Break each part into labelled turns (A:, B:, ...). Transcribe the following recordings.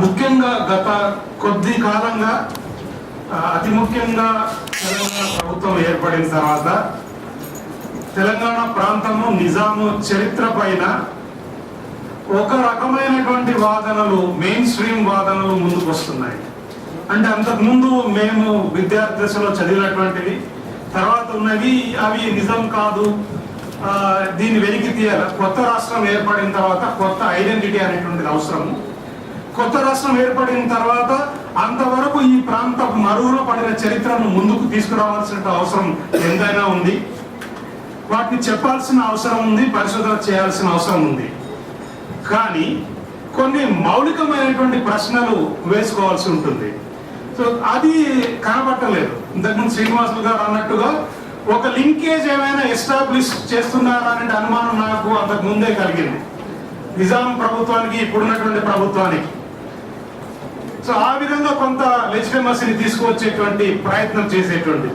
A: ముఖ్యంగా గత కొద్ది కాలంగా అతి ముఖ్యంగా తెలంగాణ ప్రభుత్వం ఏర్పడిన తర్వాత తెలంగాణ ప్రాంతము నిజాము చరిత్ర పైన ఒక రకమైనటువంటి వాదనలు, మెయిన్ స్ట్రీమ్ వాదనలు ముందుకు వస్తున్నాయి. అంటే అంతకుముందు మేము విద్యార్థి దశలో చదివినటువంటివి, తర్వాత ఉన్నవి అవి నిజం కాదు, దీన్ని వెలికి తీయాలి. కొత్త రాష్ట్రం ఏర్పడిన తర్వాత కొత్త ఐడెంటిటీ అనేటువంటిది అవసరము. కొత్త రాష్ట్రం ఏర్పడిన తర్వాత అంతవరకు ఈ ప్రాంత మరుగున పడిన చరిత్రను ముందుకు తీసుకురావాల్సిన అవసరం ఎంతైనా ఉంది. వాటిని చెప్పాల్సిన అవసరం ఉంది, పరిశోధన చేయాల్సిన అవసరం ఉంది. కానీ కొన్ని మౌలికమైనటువంటి ప్రశ్నలు వేసుకోవాల్సి ఉంటుంది. సో అది కనబట్టలేదు. ఇంతకుముందు శ్రీనివాసులు గారు అన్నట్టుగా ఒక లింకేజ్ ఏమైనా ఎస్టాబ్లిష్ చేస్తున్నారా అనే అనుమానం నాకు అంతకు ముందే కలిగింది, నిజాం ప్రభుత్వానికి ఇప్పుడున్నటువంటి ప్రభుత్వానికి. సో ఆ విధంగా కొంత లెజిటిమసీని తీసుకువచ్చేటువంటి ప్రయత్నం చేసేటువంటి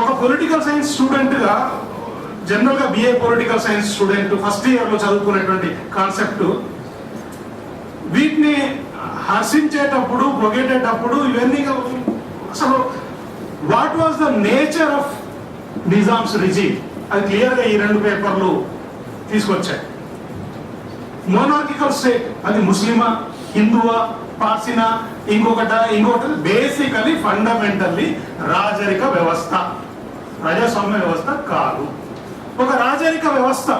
A: ఒక పొలిటికల్ సైన్స్ స్టూడెంట్గా, జనరల్గా BA political science student first ఇయర్లో చదువుకునేటువంటి కాన్సెప్ట్, వీటిని హర్షించేటప్పుడు, పొగేటప్పుడు ఇవన్నీ అసలు what was the nature of Nizam's regime అది క్లియర్గా ఈ రెండు పేపర్లు తీసుకొచ్చాయి. మోనార్కికల్ స్టేట్ అది ముస్లిమా, హిందువా, పార్సినా, ఇంకొకటి బేసికలీ ఫండమెంటల్లీ రాజరిక వ్యవస్థ, ప్రజాస్వామ్య వ్యవస్థ కాదు. ఒక రాజరిక వ్యవస్థ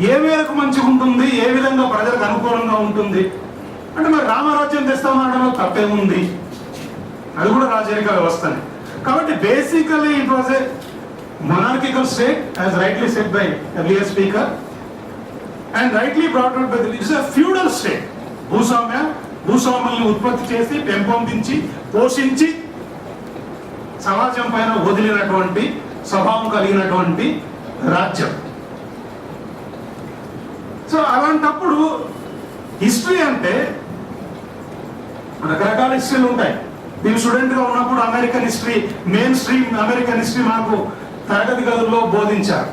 A: ఏ మేరకు మంచిగా ఉంటుంది, ఏ విధంగా ప్రజలకు అనుకూలంగా ఉంటుంది అంటే మరి రామరాజ్యం తెస్తామనడంలో తప్పేముంది, అది కూడా రాజరిక వ్యవస్థనే. కాబట్టి basically it was a monarchical state, as rightly said by earlier speaker, and rightly brought out by the, it is a feudal state. భూస్వాముల్ని ఉత్పత్తి చేసి, పెంపొందించి, పోషించి సమాజం పైన వదిలినటువంటి స్వభావం కలిగినటువంటి రాజ్యం. సో అలాంటప్పుడు హిస్టరీ అంటే రకరకాల హిస్టరీలు ఉంటాయి. నేను స్టూడెంట్గా ఉన్నప్పుడు American history, main stream American history మాకు తరగతి గదుల్లో బోధించారు.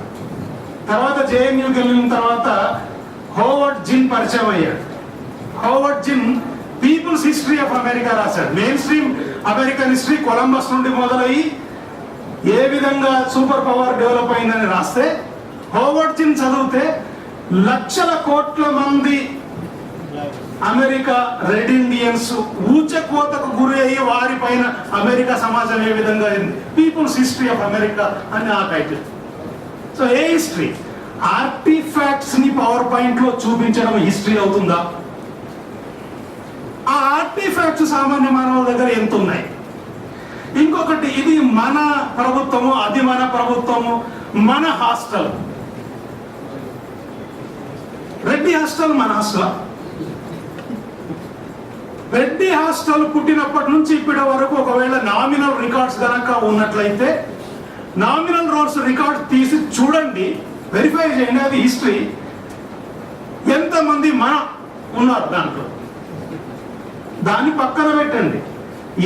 A: తర్వాత జేఎన్యూకి వెళ్ళిన తర్వాత హోవర్డ్ జిన్ పరిచయం అయ్యాడు. Howard Zinn people's history of America రాశాడు. Mainstream American history Columbus నుండి మొదలయ్యి ఏ విధంగా సూపర్ పవర్ డెవలప్ అయిందని రాస్తే, హోవర్డ్ జిన్ చదివితే లక్షల కోట్ల మంది అమెరికా రెడ్ ఇండియన్స్ ఊచకోతకు గురి అయ్యి వారి పైన అమెరికా సమాజం ఏ విధంగా అయింది, పీపుల్స్ హిస్టరీ ఆఫ్ అమెరికా అని ఆ టైటిల్. సో ఏ హిస్టరీ? ఆర్టిఫాక్ట్స్ ని పవర్ పాయింట్ లో చూపించడం హిస్టరీ అవుతుందా? ఆ ఆర్టిఫాక్ట్స్ సామాన్య మానవుల దగ్గర ఎంత ఉన్నాయి? ఇంకొకటి, ఇది మన ప్రభుత్వము, అది మన ప్రభుత్వము, మన హాస్టల్, రెడ్డి హాస్టల్ మన హాస్టల్. రెడ్డి హాస్టల్ పుట్టినప్పటి నుంచి ఇప్పటి వరకు ఒకవేళ నామినల్ రికార్డ్స్ కనుక ఉన్నట్లయితే నామినల్ రోల్స్ రికార్డ్ తీసి చూడండి, వెరిఫై చేయండి, అది హిస్టరీ. ఎంతమంది మన ఉన్నారు దాంట్లో, దాన్ని పక్కన పెట్టండి.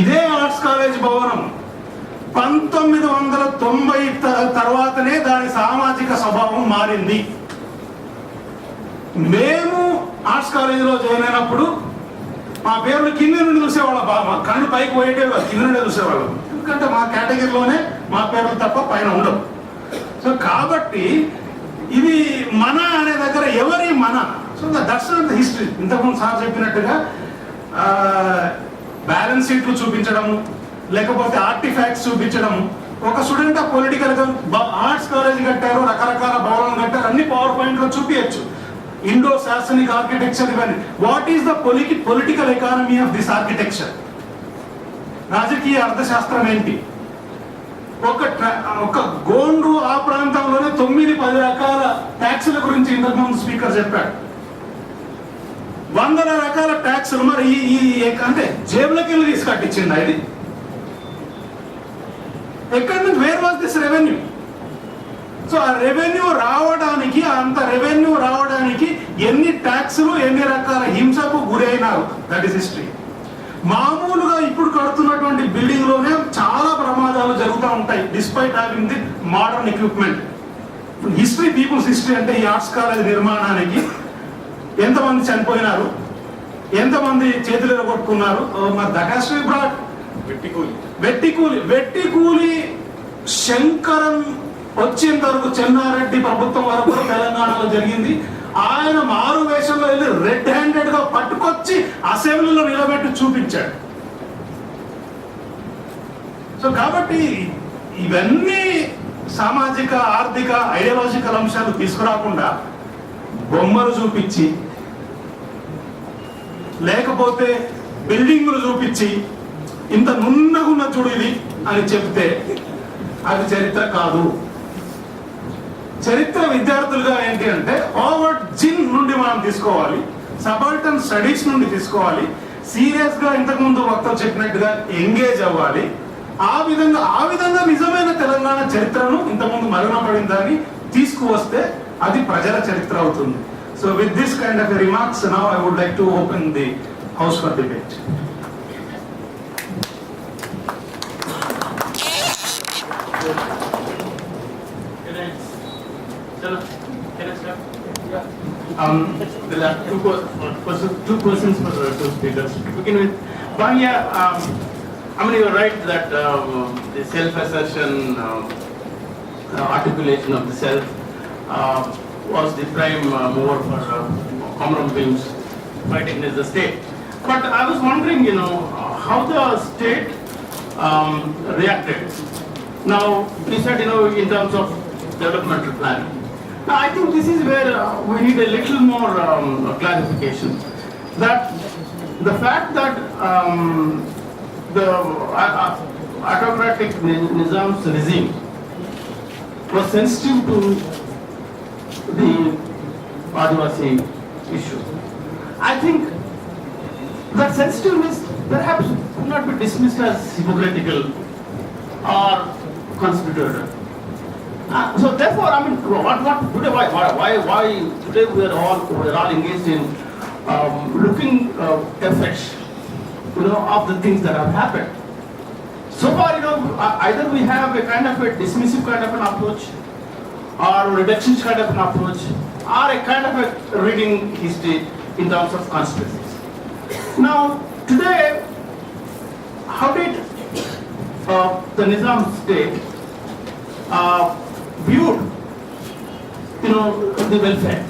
A: ఇదే ఆర్ట్స్ కాలేజ్ భవనం 1990 తర్వాతనే దాని సామాజిక స్వభావం మారింది. మేము ఆర్ట్స్ కాలేజీలో జాయిన్ అయినప్పుడు మా పేర్లు కింద నుండి చూసేవాళ్ళం, మా కళ్ళు పైకి పోయేటే కింద నుండి చూసేవాళ్ళం, ఎందుకంటే మా కేటగిరీలోనే మా పేర్లు తప్ప పైన ఉండవు. సో కాబట్టి ఇది మన అనే దగ్గర ఎవరి మన, so that's not the history. ఇంతకుముందు సార్ చెప్పినట్టుగా బ్యాలెన్స్ షీట్లు చూపించడము, లేకపోతే ఆర్టిఫాక్ట్స్ చూపించడము. ఒక స్టూడెంట్ పొలిటికల్ ఆర్ట్స్ కాలేజ్ కట్టారు, రకరకాల భవనాలు కట్టారు, అన్ని పవర్ పాయింట్ లో చూపించచ్చు. ఇండో శాసనిక్ ఆర్కిటెక్చర్ ఇవన్నీ. What is the political economy of this architecture? రాజకీయ అర్థశాస్త్రం ఏంటి? ఒక గోండు ఆ ప్రాంతంలోనే 9-10 రకాల ట్యాక్సుల గురించి ఇంతకుముందు స్పీకర్ చెప్పాడు. వందల రకాల ట్యాక్సులు. మరి ఈ అంటే జేబులకి వెళ్ళి తీసి కట్టించింది ఇది? ఎక్కడి నుంచి, where was this revenue? So ఆ రెవెన్యూ రావడానికి, అంత రెవెన్యూ రావడానికి ఎన్ని ట్యాక్సులు, ఎన్ని రకాల హింసకు గురైనారు, దట్ ఈస్ హిస్టరీ. మామూలుగా ఇప్పుడు కడుతున్నటువంటి బిల్డింగ్ లోనే చాలా ప్రమాదాలు జరుగుతూ ఉంటాయి, despite having the modern equipment. History, people's history అంటే ఈ ఆర్ట్స్ కాలేజ్ నిర్మాణానికి ఎంతమంది చనిపోయినారు, ఎంతమంది చేతులు కొట్టుకున్నారు. మరి దకాశ్రీ బ్రాడ్ వెట్టి కూలి శంకరన్ వచ్చేంత వరకు చెన్నారెడ్డి ప్రభుత్వం వరకు తెలంగాణలో జరిగింది. ఆయన మారు వేషంలో వెళ్ళి రెడ్ హ్యాండెడ్ గా పట్టుకొచ్చి అసెంబ్లీలో నిలబెట్టి చూపించాడు. సో కాబట్టి ఇవన్నీ సామాజిక ఆర్థిక ఐడియాలజికల్ అంశాలు తీసుకురాకుండా బొమ్మలు చూపించి లేకపోతే బిల్డింగ్లు చూపించి ఇంత నున్నగున్న చూడు ఇది అని చెప్తే అది చరిత్ర కాదు. చరిత్ర విద్యార్థులుగా ఏంటి అంటే ఓవర్ జిన్ నుండి మనం తీసుకోవాలి, సబాల్టన్ స్టడీస్ నుండి తీసుకోవాలి, సీరియస్ గా ఇంతకుముందు వక్తలు చెప్పినట్టుగా ఎంగేజ్ అవ్వాలి. ఆ విధంగా నిజమైన తెలంగాణ చరిత్రను ఇంతకుముందు మరుగున దాన్ని తీసుకువస్తే అది ప్రజల చరిత్ర అవుతుంది. So with this kind of remarks now I would like to open the house for debate.
B: There are two questions for the two speakers. To begin with, Bhagya, I mean, you are right that the self-assertion, articulation of the self was the prime mover for common films fighting against the state. But I was wondering, how the state reacted. Now, you said, in terms of developmental planning. Now, I think this is where we need a little more clarification. That the fact that the autocratic Nizam's regime was sensitive to the Adivasi issue, I think that sensitiveness perhaps could not be dismissed as hypocritical or conspiratorial. So therefore, I mean, what today? Why today we are all engaged in looking afresh, of the things that have happened. So far, either we have a kind of a dismissive kind of an approach, or reductionist kind of an approach, or a kind of a reading history in terms of conspiracies. Now, today, how did the Nizam state viewed, the welfare,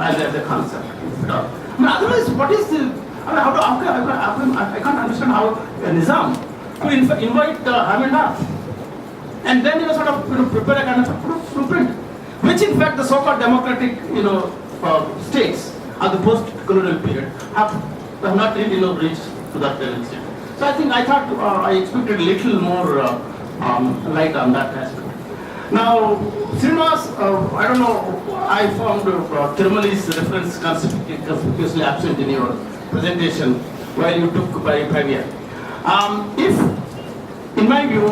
B: as a concept? I mean, otherwise, what is the? I mean, I can't understand how a Nizam to invite Hamilton and then sort of prepare a kind of blueprint, which in fact the so-called democratic states of the post-colonial period have not really reached to that extent. So I thought I expected a little more light on that aspect. Now, Srinivas, I don't know, I found Tirumali's reference conspicuously absent in your presentation while you took by Pravia. If, in my view,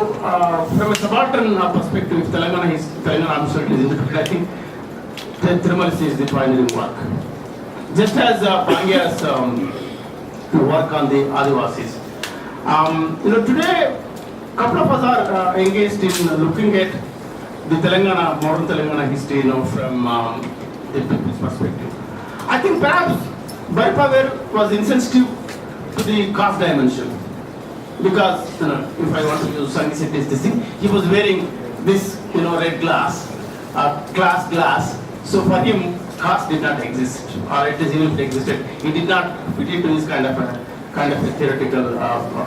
B: from a subaltern perspective, if Telangana administration is indicated, I think Tirumali is the pioneering work. Just as Bhagya's work on the Adivasis. Today, a couple of us are engaged in looking at the modern Telangana history, from the people's perspective. I think perhaps Baripaver was insensitive to the caste dimension, because if I want to use Sangi Setty's this thing, he was wearing this red glass, glass. So for him, caste did not exist, or it is even if it existed, he did not fit into this kind of a theoretical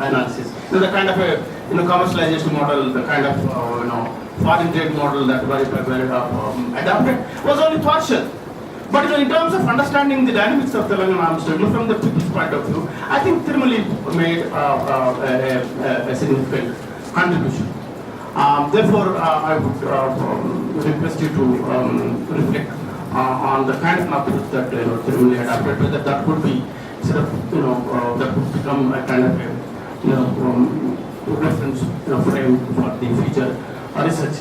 B: analysis. The kind of a commercialization model, the kind of foreign trade model that Baripaver adopted was only partial. But in terms of understanding the dynamics of Telangana administration from the people's point of view, I think Tirumali made a significant contribution. Therefore, I would request you to reflect on the kind of approach that Tirumali adopted, whether that could be sort of that could become a kind of a reference frame for the future research.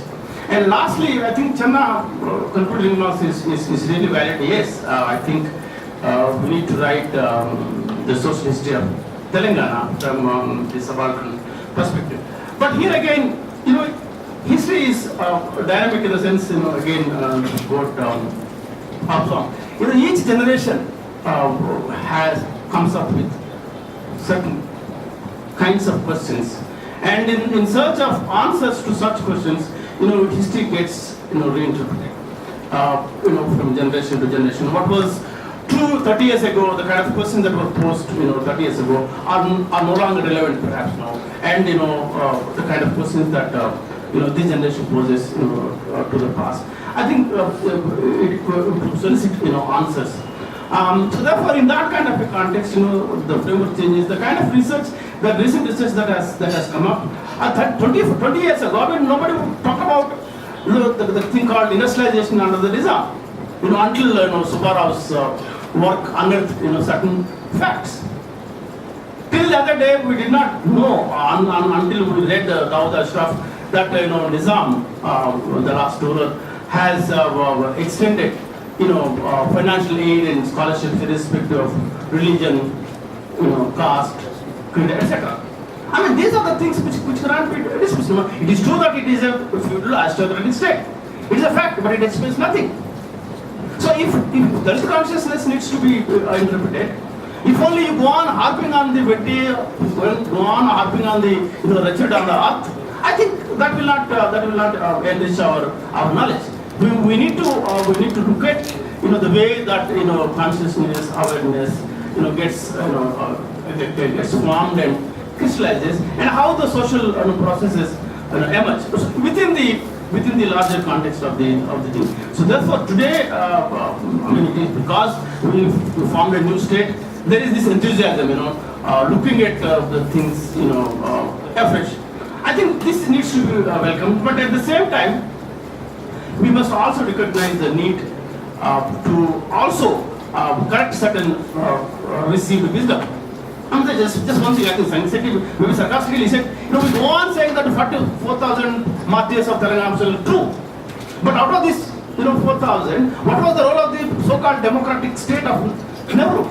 B: And lastly, I think Channa concluding remarks is really valid. Yes, I think we need to write the social history of Telangana from the subaltern perspective. But here again, history is dynamic in the sense, again, what ups on. Each generation comes up with certain kinds of questions, and in search of answers to such questions, history gets reinterpreted, from generation to generation. What was true 30 years ago, the kind of questions that were posed 30 years ago are no longer relevant perhaps now, and the kind of questions that this generation poses to the past. I think it could solicit answers. So therefore, in that kind of a context, the framework changes. The kind of research, the recent research that has come up, 20 years ago, I mean, nobody would talk about the thing called industrialization under the Nizam, until Subbaraw's work unearthed certain facts. Till the other day, we did not know until we read Dawood Ashraf that Nizam, the last ruler, has extended financial aid and scholarships irrespective of religion, caste, creed, etc. I mean, these are the things which cannot be dismissed. It is true that it is a feudal aristocratic state. It is a fact, but it explains nothing. So if Dalit consciousness needs to be interpreted, if only you go on harping on the Vetti, go on harping on the wretched on the earth, I think that will not enrich our knowledge. We need to look at the way that consciousness, awareness gets formed and crystallizes, and how the social forces emerge within the larger context of the thing. So therefore, today, it is because we formed a new state. There is this enthusiasm, looking at the things, afresh. I think this needs to be welcomed, but at the same time, we must also recognize the need to also correct certain received wisdom. I mean, just one thing I can say, maybe sarcastically he said, we go on saying that 4,000 martyrs of Telangana are true. But out of this 4,000, what was the role of the so-called democratic state of Nehru?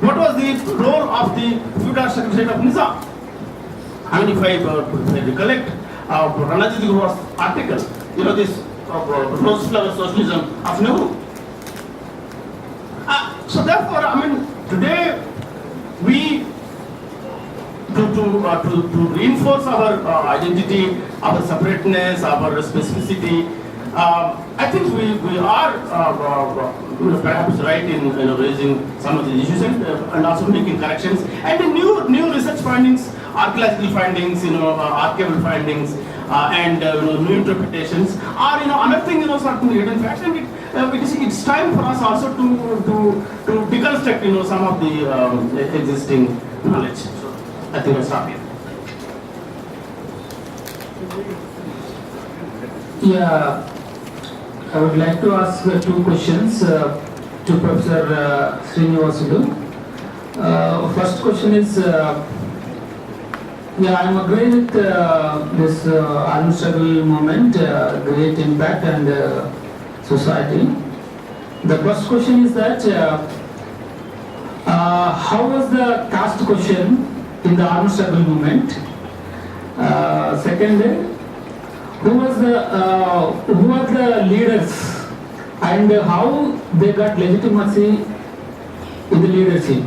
B: What was the role of the feudal state of Nizam? I mean, if I recollect, Ranajit Guru's article, this rose flower socialism of Nehru. So therefore, I mean, today we to reinforce our identity, our separateness, our specificity. I think we are perhaps right in raising some of these issues and also making corrections, and the new research findings, archaeological findings, archival findings, and new interpretations are unearthing certain hidden facts, and it's time for us also to deconstruct some of the existing knowledge. So I think I'll stop here.
C: Yeah, I would like to ask two questions to Professor Srinivasulu. First question is, I'm agreeing with this armed struggle movement, great impact and society. The first question is that how was the caste question in the armed struggle movement? Second, who are the leaders and how they got legitimacy in the leadership?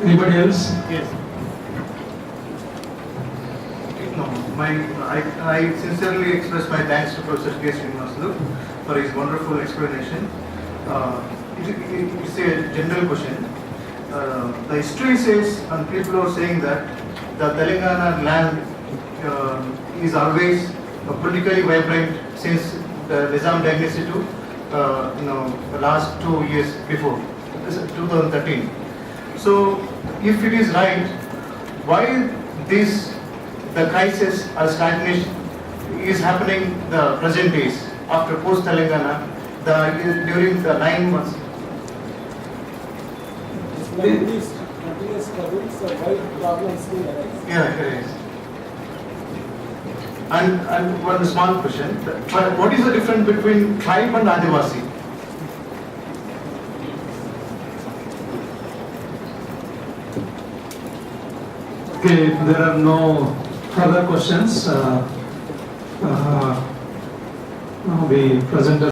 A: Anybody else?
D: Yes. No, I sincerely express my thanks to Professor K. Srinivasulu for his wonderful explanation. It's a general question. The history says, and people are saying that the Telangana land is always politically vibrant since the Nizam dynasty to the last 2 years before 2013. So, if it is right, why the crisis or stagnation is happening the present days after post Telangana during the 9 months?
E: These continuous struggles, why problems still arise?
D: Yeah, it is. And one small question: what is the difference between tribe and Adivasi?
A: Okay, if there are no further questions, Now the presenter